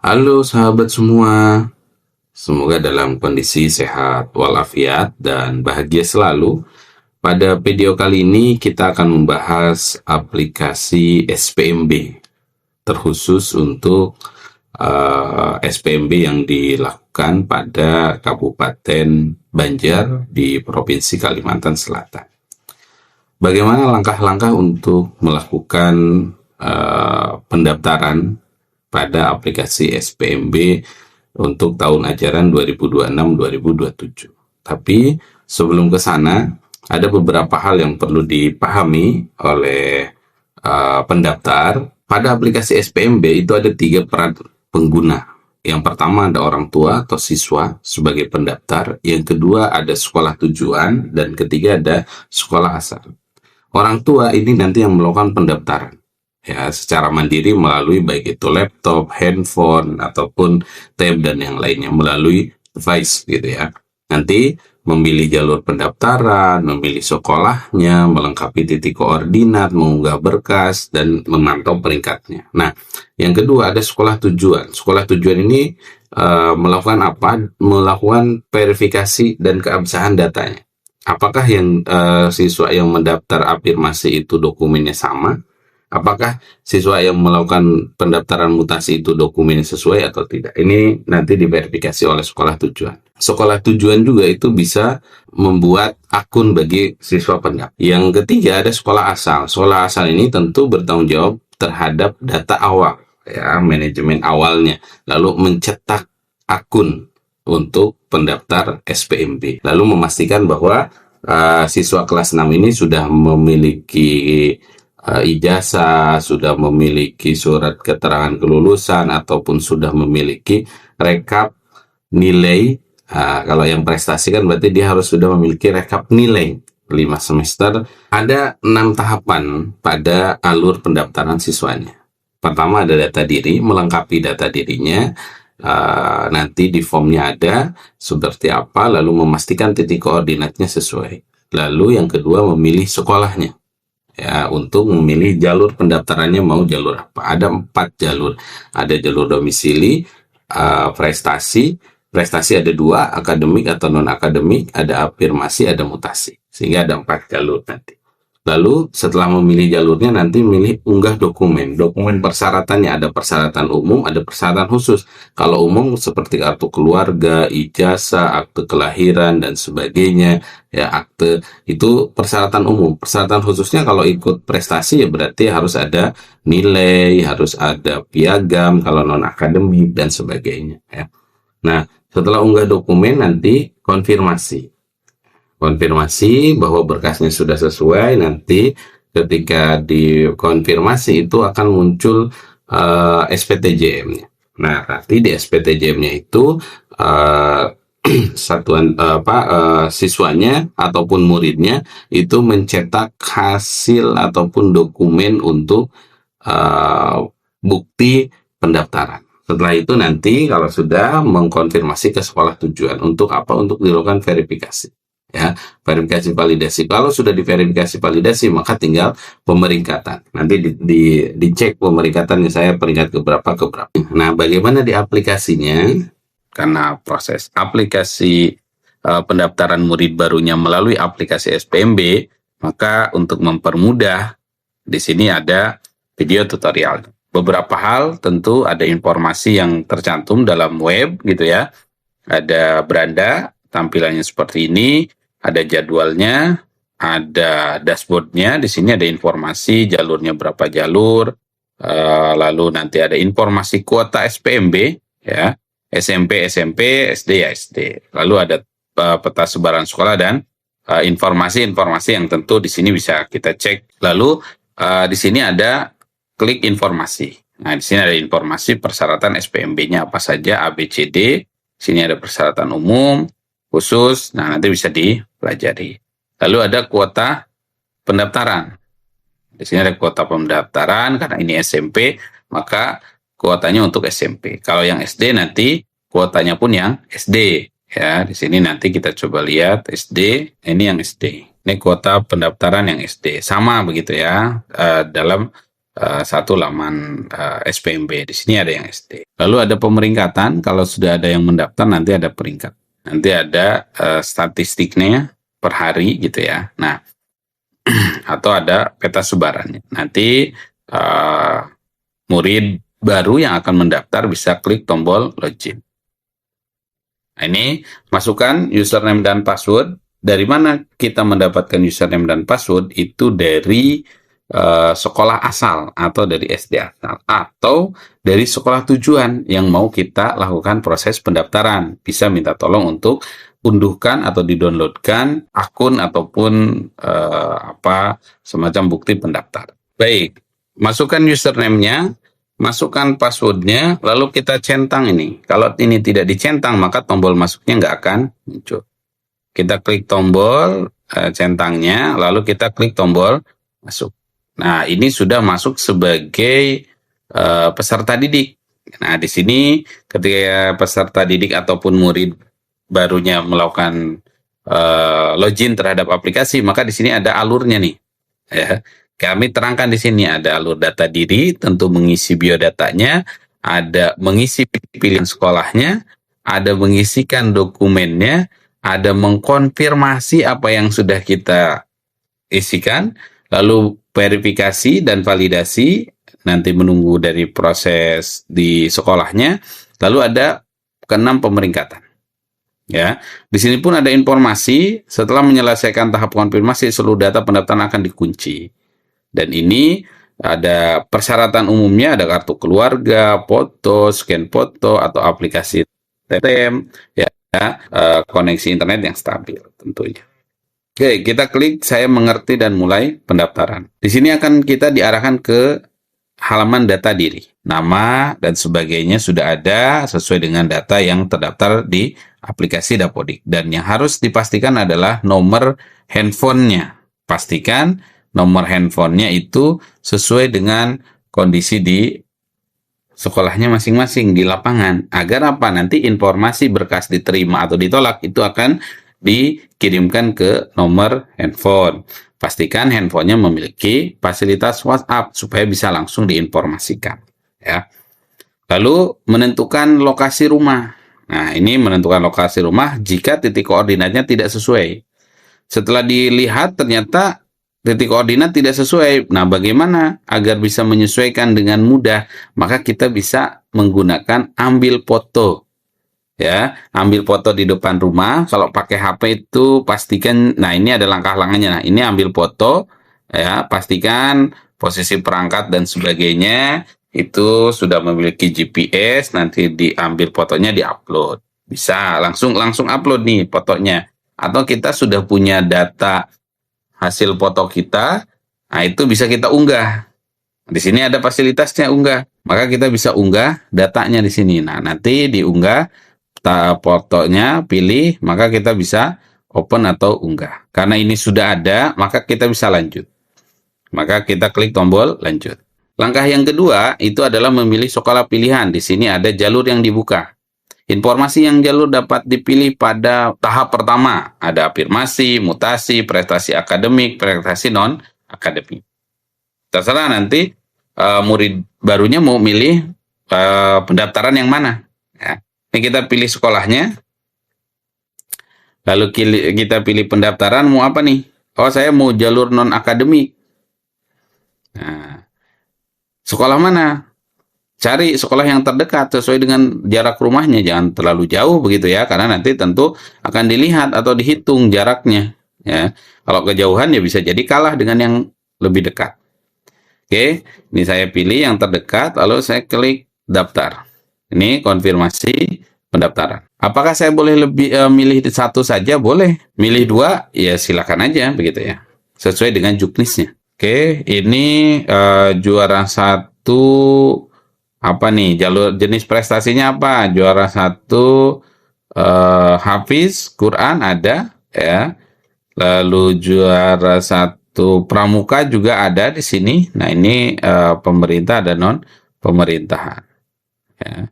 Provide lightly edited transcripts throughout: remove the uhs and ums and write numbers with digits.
Halo sahabat semua, semoga dalam kondisi sehat walafiat dan bahagia selalu. Pada video kali ini kita akan membahas aplikasi SPMB, terkhusus untuk SPMB yang dilakukan pada Kabupaten Banjar di Provinsi Kalimantan Selatan. Bagaimana langkah-langkah untuk melakukan pendaftaran pada aplikasi SPMB untuk tahun ajaran 2026-2027. Tapi sebelum ke sana, ada beberapa hal yang perlu dipahami oleh pendaftar. Pada aplikasi SPMB itu ada 3 peran pengguna. Yang pertama ada orang tua atau siswa sebagai pendaftar, yang kedua ada sekolah tujuan, dan ketiga ada sekolah asal. Orang tua ini nanti yang melakukan pendaftaran ya secara mandiri melalui baik itu laptop, handphone, ataupun tab dan yang lainnya melalui device gitu ya. Nanti memilih jalur pendaftaran, memilih sekolahnya, melengkapi titik koordinat, mengunggah berkas, dan memantau peringkatnya. Nah, yang kedua ada sekolah tujuan. Sekolah tujuan ini melakukan apa? Melakukan verifikasi dan keabsahan datanya. Apakah yang siswa yang mendaftar afirmasi itu dokumennya sama? Apakah siswa yang melakukan pendaftaran mutasi itu dokumennya sesuai atau tidak? Ini nanti diverifikasi oleh sekolah tujuan. Sekolah tujuan juga itu bisa membuat akun bagi siswa pendaftar. Yang ketiga ada sekolah asal. Sekolah asal ini tentu bertanggung jawab terhadap data awal, ya, manajemen awalnya, lalu mencetak akun untuk pendaftar SPMB, lalu memastikan bahwa siswa kelas 6 ini sudah memiliki ijazah, sudah memiliki surat keterangan kelulusan, ataupun sudah memiliki rekap nilai. Kalau yang prestasi kan berarti dia harus sudah memiliki rekap nilai 5 semester. Ada 6 tahapan pada alur pendaftaran siswanya. Pertama ada data diri, melengkapi data dirinya. Nanti di formnya ada seperti apa, lalu memastikan titik koordinatnya sesuai. Lalu yang kedua memilih sekolahnya, ya, untuk memilih jalur pendaftarannya mau jalur apa. Ada 4 jalur. Ada jalur domisili, prestasi ada 2, akademik atau non akademik, ada afirmasi, ada mutasi, sehingga ada 4 jalur nanti. Lalu setelah memilih jalurnya nanti milih unggah dokumen persyaratannya. Ada persyaratan umum, ada persyaratan khusus. Kalau umum seperti kartu keluarga, ijazah, akte kelahiran, dan sebagainya, ya, akte itu persyaratan umum. Persyaratan khususnya kalau ikut prestasi ya berarti harus ada nilai, harus ada piagam kalau non akademik dan sebagainya, ya. Nah, setelah unggah dokumen nanti konfirmasi bahwa berkasnya sudah sesuai. Nanti ketika dikonfirmasi itu akan muncul SPTJM-nya. Nah, nanti di SPTJM-nya itu siswanya ataupun muridnya itu mencetak hasil ataupun dokumen untuk bukti pendaftaran. Setelah itu nanti kalau sudah mengkonfirmasi ke sekolah tujuan untuk apa? Untuk dilakukan verifikasi. Ya, verifikasi validasi. Kalau sudah diverifikasi validasi, maka tinggal pemeringkatan. Nanti dicek pemeringkatannya, saya peringkat keberapa. Nah, bagaimana di aplikasinya? Karena proses aplikasi pendaftaran murid barunya melalui aplikasi SPMB, maka untuk mempermudah di sini ada video tutorial. Beberapa hal tentu ada informasi yang tercantum dalam web gitu ya. Ada beranda, tampilannya seperti ini, ada jadwalnya, ada dashboardnya. Di sini ada informasi jalurnya berapa jalur, lalu nanti ada informasi kuota SPMB, ya, SMP, SD ya SD. Lalu ada peta sebaran sekolah dan informasi-informasi yang tentu di sini bisa kita cek. Lalu di sini ada klik informasi. Nah, di sini ada informasi persyaratan SPMB-nya apa saja, ABCD. Di sini ada persyaratan umum, khusus. Nah, nanti bisa dipelajari. Lalu ada kuota pendaftaran. Di sini ada kuota pendaftaran, karena ini SMP, maka kuotanya untuk SMP. Kalau yang SD nanti kuotanya pun yang SD. Ya, di sini nanti kita coba lihat SD, ini yang SD. Ini kuota pendaftaran yang SD. Sama begitu ya, dalam satu laman SPMB. Di sini ada yang SD. Lalu ada pemeringkatan. Kalau sudah ada yang mendaftar, nanti ada peringkat. Nanti ada statistiknya per hari gitu ya. Nah, atau ada peta sebarannya. Nanti murid baru yang akan mendaftar bisa klik tombol login. Nah, ini masukkan username dan password. Dari mana kita mendapatkan username dan password? Itu dari sekolah asal atau dari SD asal atau dari sekolah tujuan yang mau kita lakukan proses pendaftaran. Bisa minta tolong untuk unduhkan atau didownloadkan akun ataupun semacam bukti pendaftar. Baik, masukkan username-nya, masukkan passwordnya, lalu kita centang ini. Kalau ini tidak dicentang, maka tombol masuknya nggak akan muncul. Kita klik tombol centangnya, lalu kita klik tombol masuk. Nah, ini sudah masuk sebagai peserta didik. Nah, di sini ketika peserta didik ataupun murid barunya melakukan login terhadap aplikasi, maka di sini ada alurnya nih. Ya. Kami terangkan di sini ada alur data diri, tentu mengisi biodatanya, ada mengisi pilihan sekolahnya, ada mengisikan dokumennya, ada mengkonfirmasi apa yang sudah kita isikan, lalu verifikasi dan validasi, nanti menunggu dari proses di sekolahnya, lalu ada keenam pemeringkatan. Ya, di sini pun ada informasi setelah menyelesaikan tahap konfirmasi seluruh data pendaftaran akan dikunci. Dan ini ada persyaratan umumnya, ada kartu keluarga, foto, scan foto atau aplikasi TTM, ya, koneksi internet yang stabil tentunya. Oke, kita klik saya mengerti dan mulai pendaftaran. Di sini akan kita diarahkan ke halaman data diri. Nama dan sebagainya sudah ada sesuai dengan data yang terdaftar di aplikasi Dapodik. Dan yang harus dipastikan adalah nomor handphonenya. Pastikan nomor handphonenya itu sesuai dengan kondisi di sekolahnya masing-masing di lapangan. Agar apa? Nanti informasi berkas diterima atau ditolak itu akan dikirimkan ke nomor handphone. Pastikan handphonenya memiliki fasilitas WhatsApp supaya bisa langsung diinformasikan. Ya. Lalu menentukan lokasi rumah. Nah, ini menentukan lokasi rumah jika titik koordinatnya tidak sesuai. Setelah dilihat ternyata titik koordinat tidak sesuai. Nah, bagaimana agar bisa menyesuaikan dengan mudah? Maka kita bisa menggunakan ambil foto. Ya, ambil foto di depan rumah. Kalau pakai HP itu pastikan, nah ini ada langkah-langkahnya. Nah, ini ambil foto, ya, pastikan posisi perangkat dan sebagainya itu sudah memiliki GPS. Nanti diambil fotonya, diupload. Bisa langsung upload nih fotonya. Atau kita sudah punya data hasil foto kita, nah itu bisa kita unggah. Di sini ada fasilitasnya unggah, maka kita bisa unggah datanya di sini. Nah, nanti diunggah fotonya, pilih, maka kita bisa open atau unggah. Karena ini sudah ada, maka kita bisa lanjut. Maka kita klik tombol lanjut. Langkah yang kedua itu adalah memilih sekolah pilihan. Di sini ada jalur yang dibuka. Informasi yang jalur dapat dipilih pada tahap pertama. Ada afirmasi, mutasi, prestasi akademik, prestasi non-akademik. Terserah nanti murid barunya mau milih pendaftaran yang mana. Ya. Ini kita pilih sekolahnya, lalu kita pilih pendaftaran mau apa nih? Oh, saya mau jalur non-akademik. Nah, sekolah mana? Cari sekolah yang terdekat sesuai dengan jarak rumahnya, jangan terlalu jauh begitu ya, karena nanti tentu akan dilihat atau dihitung jaraknya. Ya, kalau kejauhan ya bisa jadi kalah dengan yang lebih dekat. Oke, ini saya pilih yang terdekat, lalu saya klik daftar. Ini konfirmasi pendaftaran. Apakah saya boleh milih satu saja? Boleh. Milih dua? Ya silakan aja begitu ya. Sesuai dengan juknisnya. Oke, ini juara satu apa nih? Jalur jenis prestasinya apa? Juara satu Hafiz Quran ada ya. Lalu juara satu pramuka juga ada di sini. Nah, ini pemerintah dan non pemerintahan. Ya.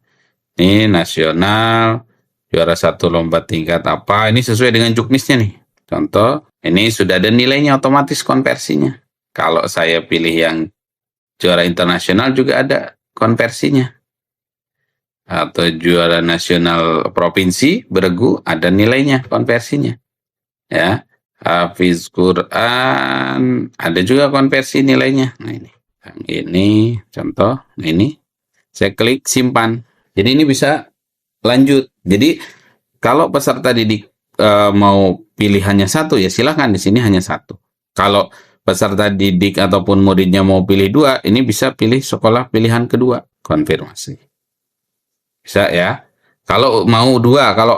Ini nasional, juara satu lomba tingkat apa, ini sesuai dengan juknisnya nih. Contoh, ini sudah ada nilainya otomatis konversinya. Kalau saya pilih yang Juara internasional juga ada konversinya. Atau juara nasional provinsi beregu ada nilainya, konversinya. Ya, Hafiz Quran ada juga konversi nilainya. Nah ini contoh, ini saya klik simpan. Jadi ini bisa lanjut. Jadi kalau peserta didik mau pilihannya satu, ya silahkan, di sini hanya satu. Kalau peserta didik ataupun muridnya mau pilih dua, ini bisa pilih sekolah pilihan kedua, konfirmasi. Bisa ya. Kalau mau dua, kalau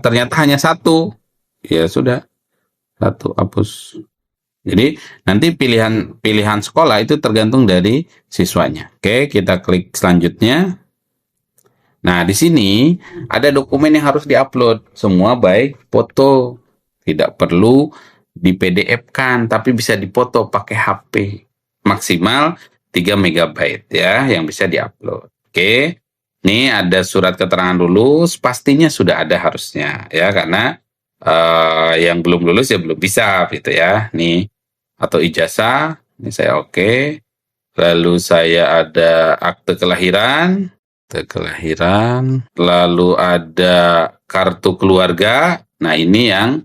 ternyata hanya satu, ya sudah, satu hapus. Jadi nanti pilihan sekolah itu tergantung dari siswanya. Oke, kita klik selanjutnya. Nah, di sini ada dokumen yang harus diupload, semua baik foto, tidak perlu di PDF-kan, tapi bisa dipoto pakai HP. Maksimal 3 MB ya yang bisa diupload. Oke. Ini ada surat keterangan lulus, pastinya sudah ada harusnya ya, karena yang belum lulus ya belum bisa gitu ya. Nih, atau ijazah, ini saya oke. Lalu saya ada akte kelahiran, lalu ada kartu keluarga. Nah, ini yang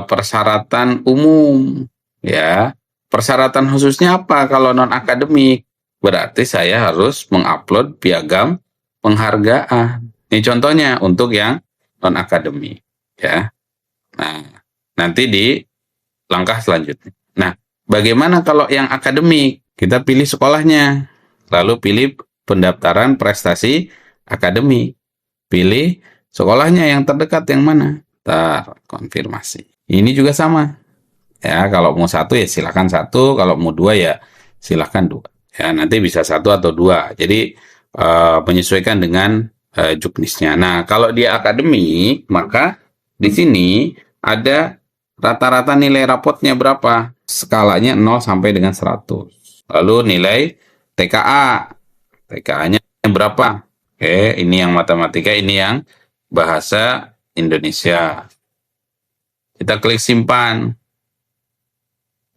persyaratan umum ya. Persyaratan khususnya apa kalau non akademik? Berarti saya harus mengupload piagam penghargaan. Ini contohnya untuk yang non akademik ya. Nah, nanti di langkah selanjutnya. Nah, bagaimana kalau yang akademik? Kita pilih sekolahnya, lalu pilih pendaftaran prestasi akademik. Pilih sekolahnya yang terdekat yang mana. Konfirmasi. Ini juga sama. Ya, kalau mau satu ya silakan satu, kalau mau dua ya silakan dua. Ya, nanti bisa satu atau dua. Jadi menyesuaikan dengan juknisnya. Nah, kalau dia akademik, maka di sini ada rata-rata nilai rapotnya berapa? Skalanya 0 sampai dengan 100. Lalu nilai TKA. TKA-nya berapa? Oke, ini yang matematika, ini yang bahasa Indonesia. Kita klik simpan.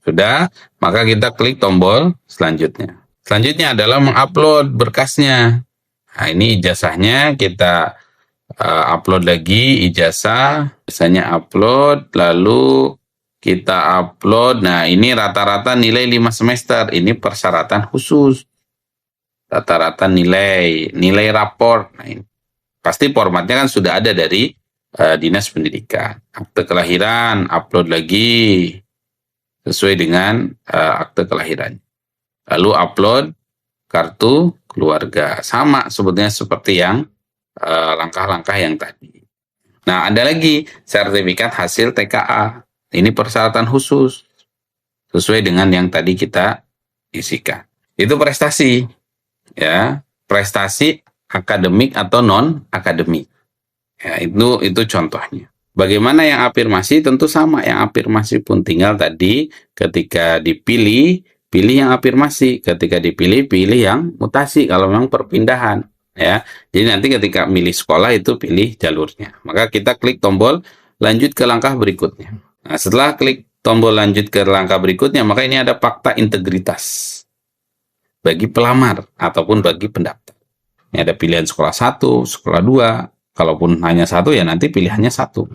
Sudah, maka kita klik tombol selanjutnya. Selanjutnya adalah mengupload berkasnya. Nah, ini ijazahnya kita upload lagi ijazah. Biasanya upload, lalu kita upload. Nah, ini rata-rata nilai 5 semester. Ini persyaratan khusus. Rata-rata nilai raport. Nah, ini pasti formatnya kan sudah ada dari Dinas Pendidikan. Akte kelahiran, upload lagi sesuai dengan akte kelahiran. Lalu upload kartu keluarga. Sama sebetulnya seperti yang langkah-langkah yang tadi. Nah, ada lagi sertifikat hasil TKA. Ini persyaratan khusus sesuai dengan yang tadi kita isikan. Itu prestasi, ya, prestasi akademik atau non akademik. Ya, itu contohnya. Bagaimana yang afirmasi? Tentu sama, yang afirmasi pun tinggal tadi ketika dipilih, pilih yang afirmasi, ketika dipilih, pilih yang mutasi kalau memang perpindahan. Ya, jadi nanti ketika milih sekolah itu pilih jalurnya. Maka kita klik tombol lanjut ke langkah berikutnya. Nah, setelah klik tombol lanjut ke langkah berikutnya, maka ini ada fakta integritas bagi pelamar ataupun bagi pendaftar. Ini ada pilihan sekolah 1, sekolah 2. Kalaupun hanya satu, ya nanti pilihannya 1.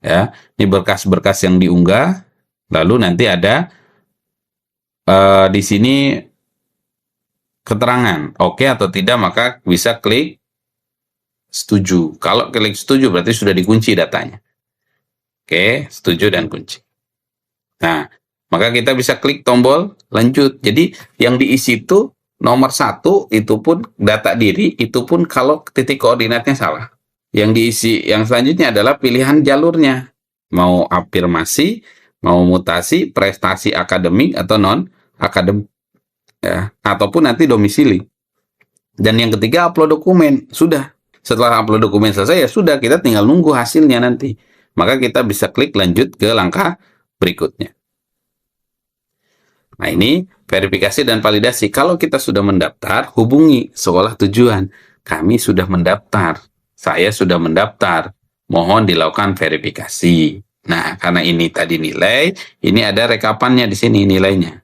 Ya, ini berkas-berkas yang diunggah. Lalu nanti ada di sini keterangan, oke atau tidak, maka bisa klik setuju. Kalau klik setuju berarti sudah dikunci datanya. Oke, setuju dan kunci. Nah, maka kita bisa klik tombol lanjut. Jadi yang diisi itu nomor 1 itu pun data diri, itu pun kalau titik koordinatnya salah. Yang diisi yang selanjutnya adalah pilihan jalurnya. Mau afirmasi, mau mutasi, prestasi akademik atau non akademik. Ya, ataupun nanti domisili. Dan yang ketiga upload dokumen. Sudah. Setelah upload dokumen selesai ya sudah, kita tinggal nunggu hasilnya nanti. Maka kita bisa klik lanjut ke langkah berikutnya. Nah, ini verifikasi dan validasi. Kalau kita sudah mendaftar, hubungi sekolah tujuan. Kami sudah mendaftar. Saya sudah mendaftar. Mohon dilakukan verifikasi. Nah, karena ini tadi nilai, ini ada rekapannya di sini nilainya.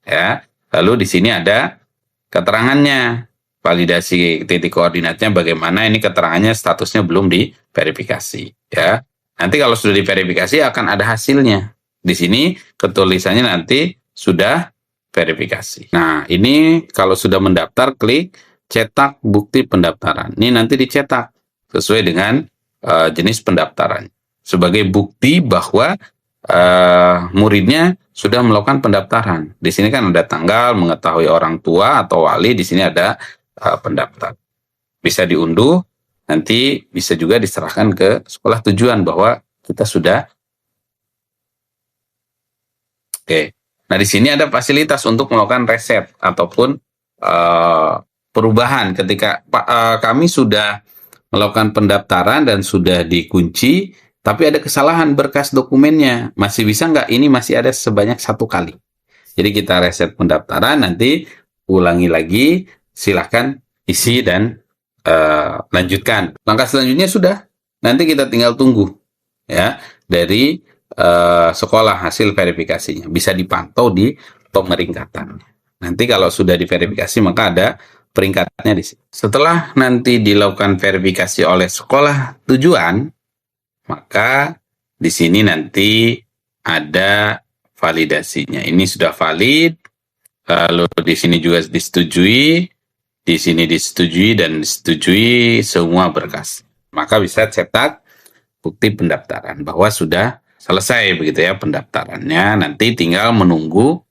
Ya. Lalu di sini ada keterangannya, validasi titik koordinatnya bagaimana, ini keterangannya statusnya belum diverifikasi ya. Nanti kalau sudah diverifikasi akan ada hasilnya. Di sini ketulisannya nanti sudah verifikasi. Nah, ini kalau sudah mendaftar klik cetak bukti pendaftaran. Ini nanti dicetak sesuai dengan jenis pendaftaran sebagai bukti bahwa muridnya sudah melakukan pendaftaran. Di sini kan ada tanggal, mengetahui orang tua atau wali, di sini ada pendaftar. Bisa diunduh, nanti bisa juga diserahkan ke sekolah tujuan bahwa kita sudah. Oke. Nah, di sini ada fasilitas untuk melakukan reset ataupun perubahan ketika kami sudah melakukan pendaftaran dan sudah dikunci, tapi ada kesalahan berkas dokumennya. Masih bisa nggak? Ini masih ada sebanyak 1 kali. Jadi kita reset pendaftaran, nanti ulangi lagi, silahkan isi dan lanjutkan. Langkah selanjutnya sudah. Nanti kita tinggal tunggu ya dari sekolah hasil verifikasinya. Bisa dipantau di pemeringkatan. Nanti kalau sudah diverifikasi maka ada peringkatnya di sini. Setelah nanti dilakukan verifikasi oleh sekolah tujuan, maka di sini nanti ada validasinya. Ini sudah valid, lalu di sini juga disetujui, di sini disetujui dan disetujui semua berkas. Maka bisa cetak bukti pendaftaran bahwa sudah selesai begitu ya pendaftarannya. Nanti tinggal menunggu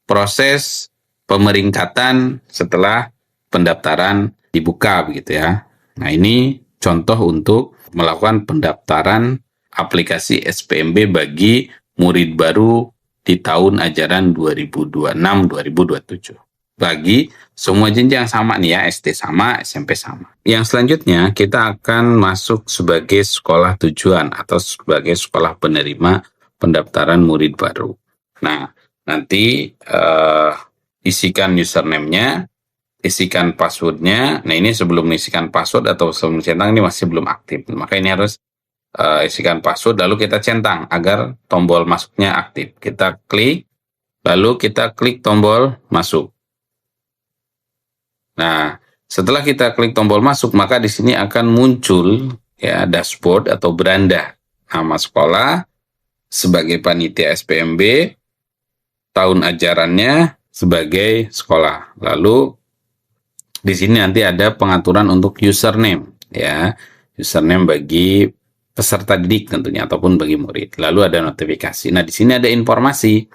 proses pemeringkatan setelah pendaftaran dibuka begitu ya. Nah, ini contoh untuk melakukan pendaftaran aplikasi SPMB bagi murid baru di tahun ajaran 2026-2027. Bagi semua jenjang sama nih ya, SD sama, SMP sama. Yang selanjutnya kita akan masuk sebagai sekolah tujuan atau sebagai sekolah penerima pendaftaran murid baru. Nah, nanti isikan username-nya, isikan password-nya. Nah, ini sebelum isikan password atau sebelum centang ini masih belum aktif. Maka ini harus isikan password lalu kita centang agar tombol masuknya aktif. Kita klik, lalu kita klik tombol masuk. Nah, setelah kita klik tombol masuk, maka di sini akan muncul ya dashboard atau beranda nama sekolah sebagai panitia SPMB, tahun ajarannya sebagai sekolah. Lalu di sini nanti ada pengaturan untuk username ya, username bagi peserta didik tentunya ataupun bagi murid. Lalu ada notifikasi. Nah, di sini ada informasi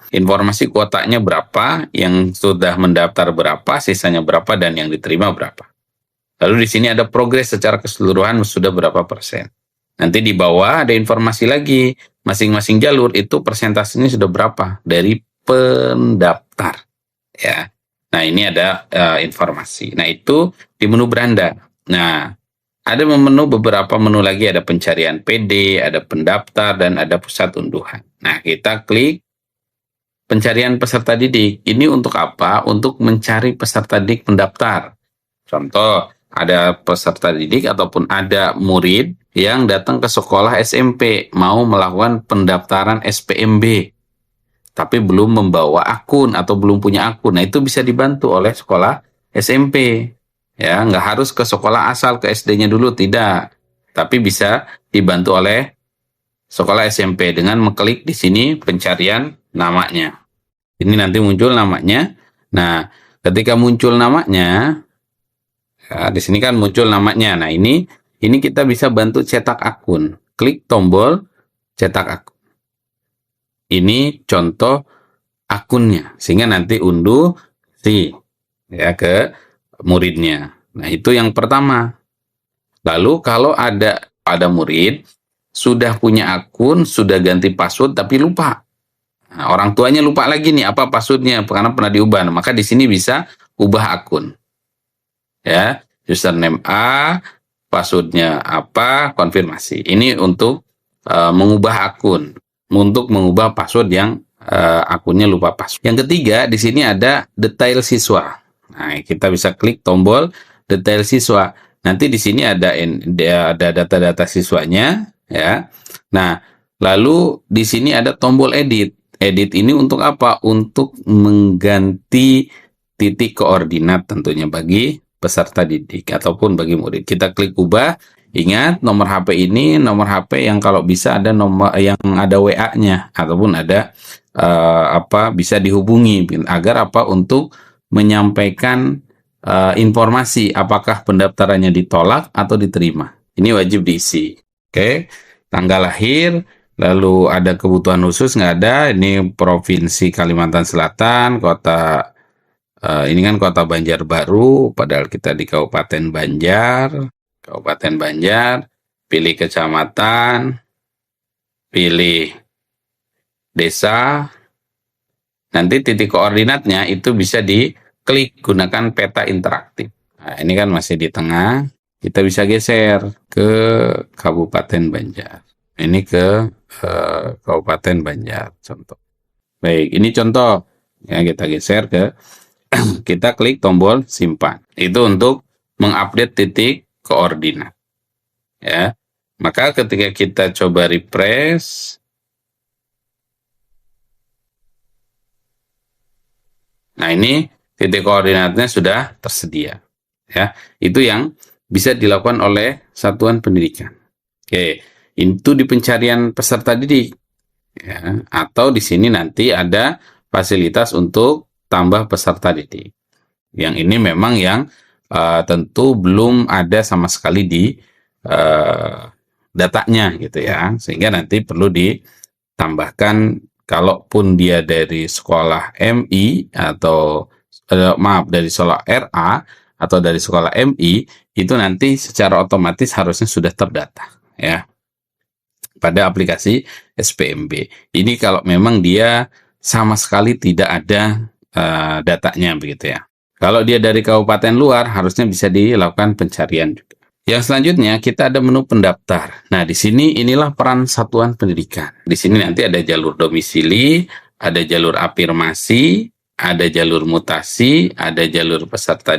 kuotanya berapa, yang sudah mendaftar berapa, sisanya berapa, dan yang diterima berapa. Lalu di sini ada progres secara keseluruhan sudah berapa persen. Nanti di bawah ada informasi lagi, masing-masing jalur itu persentasenya sudah berapa dari pendaftar ya. Nah, ini ada informasi. Nah, itu di menu beranda. Nah, ada beberapa menu lagi, ada pencarian PD, ada pendaftar, dan ada pusat unduhan. Nah, kita klik pencarian peserta didik. Ini untuk apa? Untuk mencari peserta didik pendaftar. Contoh, ada peserta didik ataupun ada murid yang datang ke sekolah SMP, mau melakukan pendaftaran SPMB, tapi belum membawa akun atau belum punya akun. Nah, itu bisa dibantu oleh sekolah SMP. Ya, nggak harus ke sekolah asal, ke SD-nya dulu, tidak. Tapi bisa dibantu oleh sekolah SMP dengan mengklik di sini pencarian namanya. Ini nanti muncul namanya. Nah, ketika muncul namanya, ya, di sini kan muncul namanya. Nah, ini kita bisa bantu cetak akun. Klik tombol cetak akun. Ini contoh akunnya, sehingga nanti unduh ya ke muridnya. Nah, itu yang pertama. Lalu kalau ada murid sudah punya akun, sudah ganti password tapi lupa. Nah, orang tuanya lupa lagi nih apa passwordnya karena pernah diubah. Nah, maka di sini bisa ubah akun. Ya, username A, passwordnya apa, konfirmasi. Ini untuk mengubah akun, untuk mengubah password yang akunnya lupa password. Yang ketiga, di sini ada detail siswa. Nah, kita bisa klik tombol detail siswa. Nanti di sini ada data-data siswanya, ya. Nah, lalu di sini ada tombol edit. Edit ini untuk apa? Untuk mengganti titik koordinat tentunya bagi peserta didik ataupun bagi murid. Kita klik ubah. Ingat, nomor HP ini nomor HP yang kalau bisa ada nomor yang ada WA-nya ataupun ada bisa dihubungi agar untuk menyampaikan informasi apakah pendaftarannya ditolak atau diterima. Ini wajib diisi. Oke, tanggal lahir, lalu ada kebutuhan khusus nggak ada. Ini Provinsi Kalimantan Selatan, kota ini kan kota Banjarbaru, padahal kita di Kabupaten Banjar. Kabupaten Banjar, pilih kecamatan, pilih desa, nanti titik koordinatnya itu bisa diklik gunakan peta interaktif. Nah, ini kan masih di tengah, kita bisa geser ke Kabupaten Banjar. Ini ke Kabupaten Banjar, contoh. Baik, ini contoh. Ya, kita geser ke, kita klik tombol simpan. Itu untuk mengupdate titik koordinat. Ya, maka ketika kita coba refresh, nah ini titik koordinatnya sudah tersedia. Ya, itu yang bisa dilakukan oleh satuan pendidikan. Oke, itu di pencarian peserta didik. Ya, atau di sini nanti ada fasilitas untuk tambah peserta didik. Yang ini memang yang tentu belum ada sama sekali di datanya gitu ya, sehingga nanti perlu ditambahkan. Kalaupun dia dari sekolah MI atau dari sekolah RA atau dari sekolah MI, itu nanti secara otomatis harusnya sudah terdata ya pada aplikasi SPMB. Ini kalau memang dia sama sekali tidak ada datanya begitu ya. Kalau dia dari kabupaten luar, harusnya bisa dilakukan pencarian juga. Yang selanjutnya, kita ada menu pendaftar. Nah, di sini inilah peran satuan pendidikan. Di sini nanti ada jalur domisili, ada jalur afirmasi, ada jalur mutasi, ada jalur peserta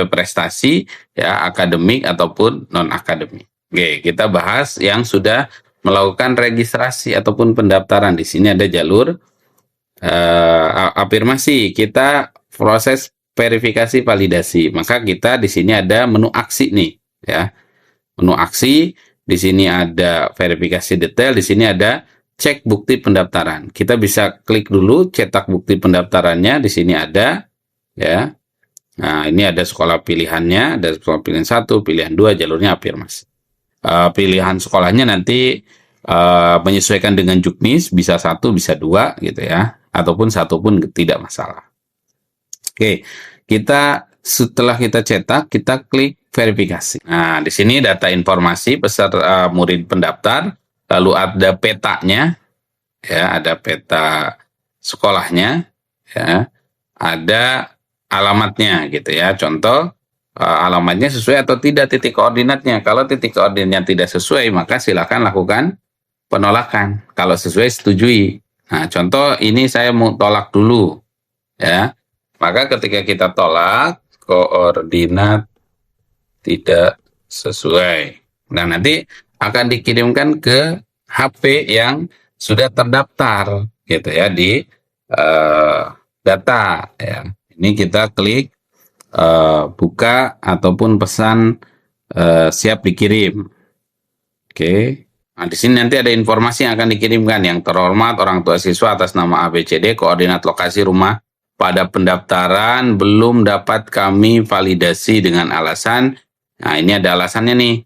prestasi, ya akademik ataupun non-akademik. Oke, kita bahas yang sudah melakukan registrasi ataupun pendaftaran. Di sini ada jalur afirmasi, kita proses verifikasi validasi. Maka kita di sini ada menu aksi nih, ya. Menu aksi, di sini ada verifikasi detail, di sini ada cek bukti pendaftaran. Kita bisa klik dulu cetak bukti pendaftarannya, di sini ada ya. Nah, ini ada sekolah pilihannya, ada sekolah pilihan 1, pilihan 2, jalurnya afirmasi. Pilihan sekolahnya nanti menyesuaikan dengan juknis, bisa 1, bisa 2 gitu ya, ataupun 1 pun tidak masalah. Oke, setelah kita cetak, kita klik verifikasi. Nah, di sini data informasi peserta murid pendaftar, lalu ada petanya, ya, ada peta sekolahnya, ya, ada alamatnya gitu ya. Contoh, alamatnya sesuai atau tidak titik koordinatnya. Kalau titik koordinatnya tidak sesuai, maka silakan lakukan penolakan. Kalau sesuai, setujui. Nah, contoh ini saya mau tolak dulu, ya. Maka ketika kita tolak, koordinat tidak sesuai. Nah, nanti akan dikirimkan ke HP yang sudah terdaftar, gitu ya, di data. Ya. Ini kita klik buka ataupun pesan siap dikirim. Oke. Nah, di sini nanti ada informasi yang akan dikirimkan. Yang terhormat orang tua siswa atas nama ABCD, koordinat lokasi rumah pada pendaftaran belum dapat kami validasi dengan alasan, nah ini ada alasannya nih,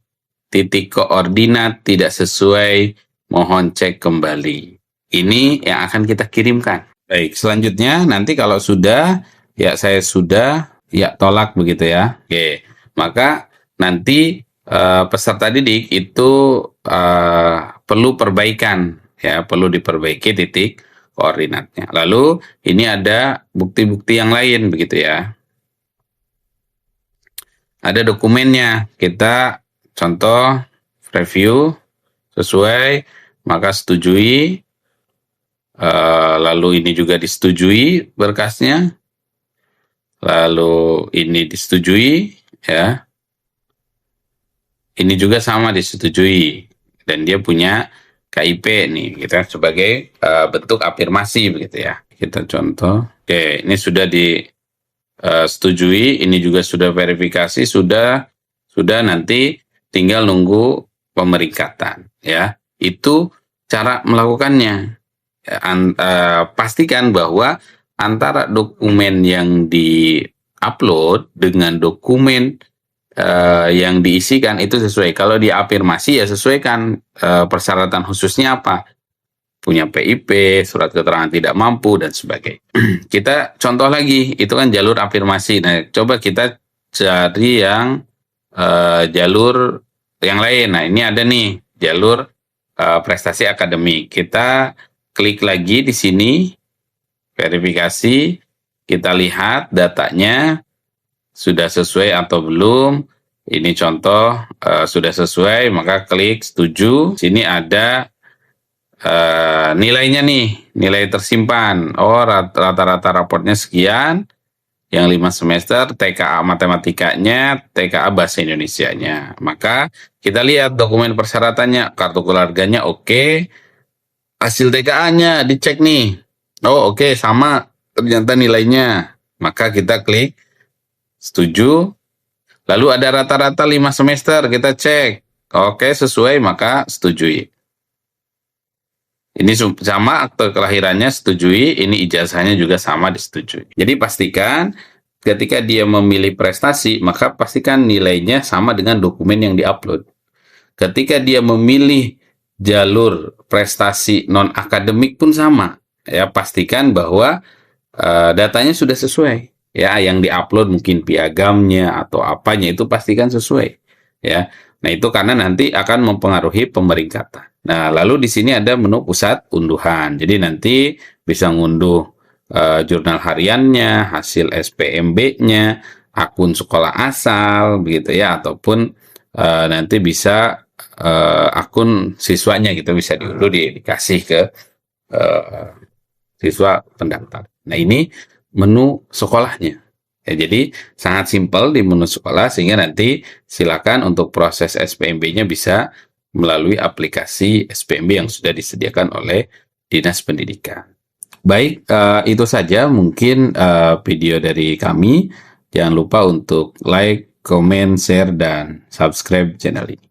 titik koordinat tidak sesuai, mohon cek kembali. Ini yang akan kita kirimkan. Baik, selanjutnya nanti kalau sudah, ya saya sudah, ya tolak begitu ya. Oke, maka nanti peserta didik itu perlu perbaikan, ya perlu diperbaiki titik koordinatnya. Lalu ini ada bukti-bukti yang lain begitu ya. Ada dokumennya. Kita contoh review sesuai, maka setujui. Lalu ini juga disetujui berkasnya. Lalu ini disetujui ya. Ini juga sama disetujui dan dia punya KIP nih, kita sebagai bentuk afirmasi begitu ya. Kita contoh. Oke, ini sudah setujui, ini juga sudah verifikasi, sudah nanti tinggal nunggu pemeringkatan ya. Itu cara melakukannya. Pastikan bahwa antara dokumen yang di-upload dengan dokumen yang diisikan itu sesuai. Kalau di afirmasi ya sesuaikan persyaratan khususnya apa. Punya PIP, surat keterangan tidak mampu, dan sebagainya. Kita contoh lagi, itu kan jalur afirmasi. Nah, coba kita cari yang jalur yang lain. Nah, ini ada nih jalur prestasi akademik. Kita klik lagi di sini, verifikasi, kita lihat datanya sudah sesuai atau belum. Ini contoh sudah sesuai, maka klik setuju. Sini ada nilainya nih, nilai tersimpan. Oh, rata-rata raportnya sekian. Yang 5 semester, TKA matematikanya, TKA bahasa Indonesianya. Maka kita lihat dokumen persyaratannya, kartu keluarganya oke. Hasil TKA-nya dicek nih. Oh, oke, sama ternyata nilainya. Maka kita klik setuju. Lalu ada rata-rata 5 semester, kita cek. Oke, sesuai, maka setujui. Ini sama akte kelahirannya setujui, ini ijazahnya juga sama disetujui. Jadi pastikan ketika dia memilih prestasi, maka pastikan nilainya sama dengan dokumen yang diupload. Ketika dia memilih jalur prestasi non-akademik pun sama. Ya, pastikan bahwa datanya sudah sesuai. Ya, yang diupload mungkin piagamnya atau apanya itu pastikan sesuai. Ya. Nah, itu karena nanti akan mempengaruhi pemeringkatan. Nah, lalu di sini ada menu pusat unduhan. Jadi nanti bisa ngunduh jurnal hariannya, hasil SPMB-nya, akun sekolah asal, begitu ya, ataupun nanti bisa akun siswanya gitu bisa diunduh, dikasih ke siswa pendaftar. Nah, ini menu sekolahnya. Ya, jadi sangat simpel di menu sekolah, sehingga nanti silakan untuk proses SPMB-nya bisa melalui aplikasi SPMB yang sudah disediakan oleh Dinas Pendidikan. Baik, itu saja mungkin video dari kami. Jangan lupa untuk like, comment, share, dan subscribe channel ini.